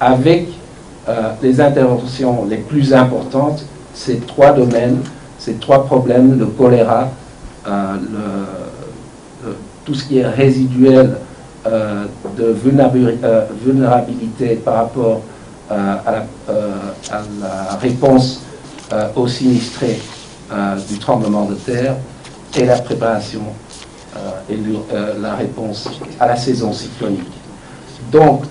avec les interventions les plus importantes, ces trois domaines, ces trois problèmes, le choléra, tout ce qui est résiduel de vulnérabilité par rapport à la réponse aux sinistrés du tremblement de terre, et la préparation et la réponse à la saison cyclonique. Donc,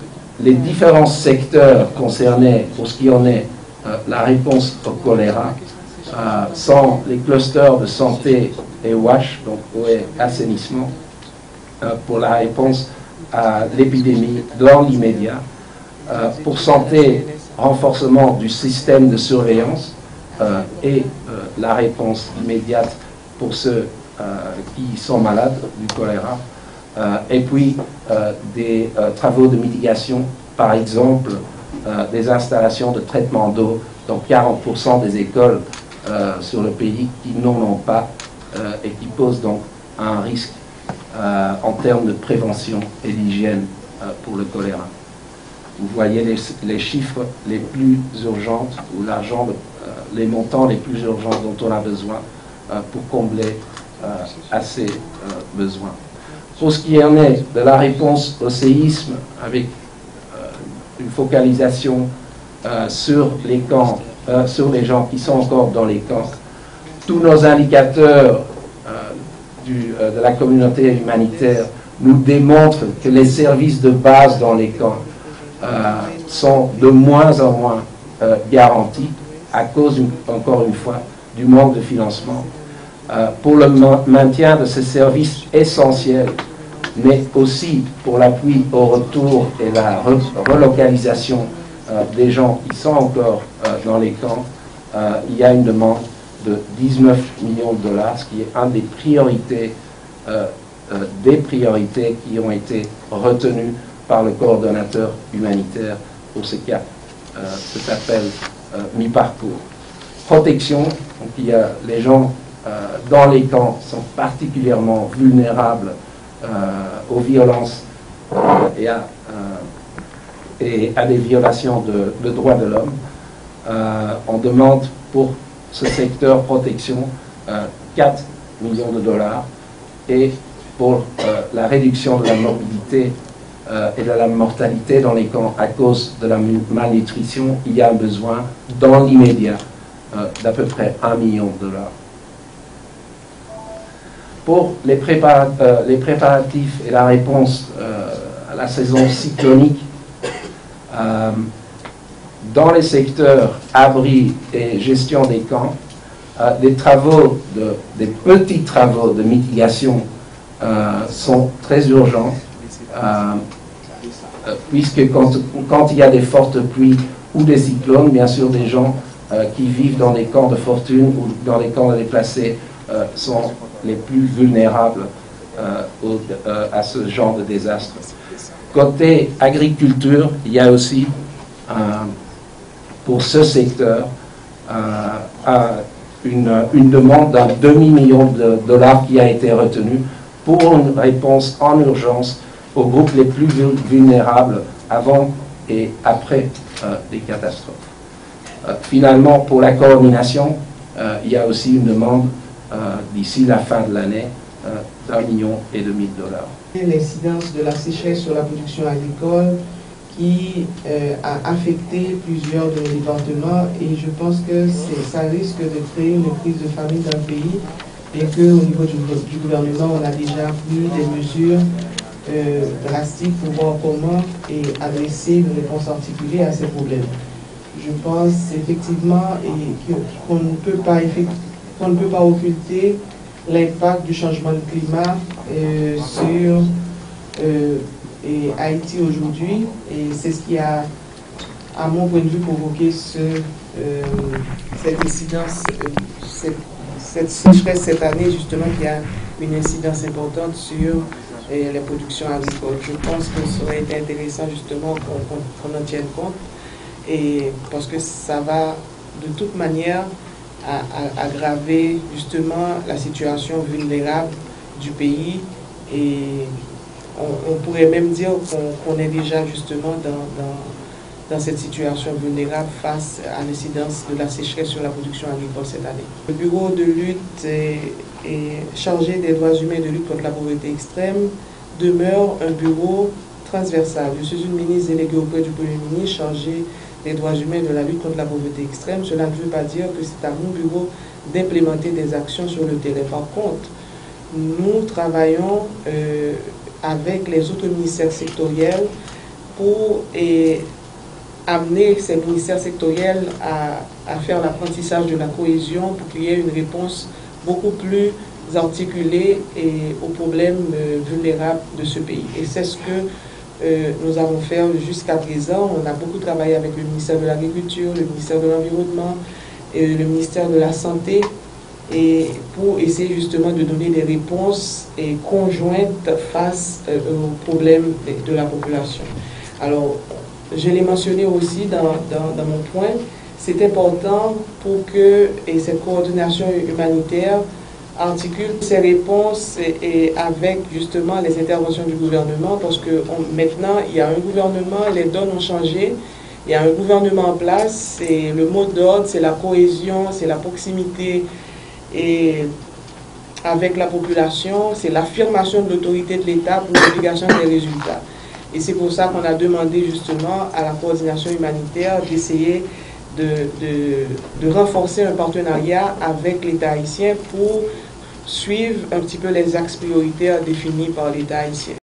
les différents secteurs concernés pour ce qui en est la réponse au choléra sont les clusters de santé et WASH, donc eau et assainissement, pour la réponse à l'épidémie dans l'immédiat, pour santé, renforcement du système de surveillance et la réponse immédiate pour ceux qui sont malades du choléra, et puis des travaux de mitigation, par exemple des installations de traitement d'eau, donc 40% des écoles sur le pays qui n'en ont pas et qui posent donc un risque en termes de prévention et d'hygiène pour le choléra. Vous voyez les chiffres les plus urgents, ou l'argent, les montants les plus urgents dont on a besoin pour combler à ces besoins. Pour ce qui en est de la réponse au séisme, avec une focalisation sur les camps, sur les gens qui sont encore dans les camps, tous nos indicateurs de la communauté humanitaire nous démontrent que les services de base dans les camps sont de moins en moins garantis à cause, encore une fois, du manque de financement pour le maintien de ces services essentiels, mais aussi pour l'appui au retour et la relocalisation des gens qui sont encore dans les camps. Il y a une demande de 19 millions de dollars, ce qui est une des priorités qui ont été retenues par le coordonnateur humanitaire pour ce cas. Ça s'appelle mi-parcours. Protection, donc il y a les gens dans les camps sont particulièrement vulnérables aux violences et à des violations de droits de l'homme. On demande pour ce secteur protection 4 millions de dollars, et pour la réduction de la morbidité et de la mortalité dans les camps à cause de la malnutrition, il y a un besoin dans l'immédiat d'à peu près 1 million de dollars. Pour les préparatifs et la réponse à la saison cyclonique, dans les secteurs abri et gestion des camps, des petits travaux de mitigation sont très urgents, puisque quand il y a des fortes pluies ou des cyclones, bien sûr, des gens qui vivent dans des camps de fortune ou dans des camps de déplacés sont les plus vulnérables à ce genre de désastre. Côté agriculture, il y a aussi, pour ce secteur, une demande d'un demi-million de dollars qui a été retenue pour une réponse en urgence aux groupes les plus vulnérables avant et après des catastrophes. Finalement, pour la coordination, il y a aussi une demande d'ici la fin de l'année d'1,5 million de dollars. L'incidence de la sécheresse sur la production agricole qui a affecté plusieurs de nos départements, et je pense que ça risque de créer une crise de famine dans le pays, et qu'au niveau du gouvernement, on a déjà pris des mesures drastiques pour voir comment adresser une réponse articulée à ces problèmes. Je pense effectivement qu'on ne peut pas occulter l'impact du changement de climat sur Haïti aujourd'hui, et c'est ce qui a, à mon point de vue, provoqué cette incidence, cette sécheresse cette année, justement, qui a une incidence importante sur les productions agricoles. Je pense que ça aurait été intéressant, justement, qu'on en tienne compte, et parce que ça va, de toute manière, aggraver, justement, la situation vulnérable du pays, et on pourrait même dire qu'on est déjà, justement, dans cette situation vulnérable face à l'incidence de la sécheresse sur la production agricole cette année. Le bureau de lutte est chargé des droits humains et de lutte contre la pauvreté extrême demeure un bureau transversal. Je suis une ministre déléguée auprès du Premier ministre chargée des droits humains et de la lutte contre la pauvreté extrême. Cela ne veut pas dire que c'est à mon bureau d'implémenter des actions sur le terrain. Par contre, nous travaillons avec les autres ministères sectoriels pour amener ces ministères sectoriels à faire l'apprentissage de la cohésion pour qu'il y ait une réponse beaucoup plus articulée aux problèmes vulnérables de ce pays. Et c'est ce que nous avons fait jusqu'à présent. On a beaucoup travaillé avec le ministère de l'Agriculture, le ministère de l'Environnement et le ministère de la Santé et pour essayer justement de donner des réponses conjointes face aux problèmes de la population. Alors, je l'ai mentionné aussi dans mon point, c'est important pour que cette coordination humanitaire articule ses réponses avec justement les interventions du gouvernement, parce que maintenant il y a un gouvernement, les donnes ont changé, il y a un gouvernement en place, et le mot d'ordre c'est la cohésion, c'est la proximité et avec la population, c'est l'affirmation de l'autorité de l'État pour l'obligation des résultats. Et c'est pour ça qu'on a demandé justement à la coordination humanitaire d'essayer de renforcer un partenariat avec l'État haïtien pour suivre un petit peu les axes prioritaires définis par l'État haïtien.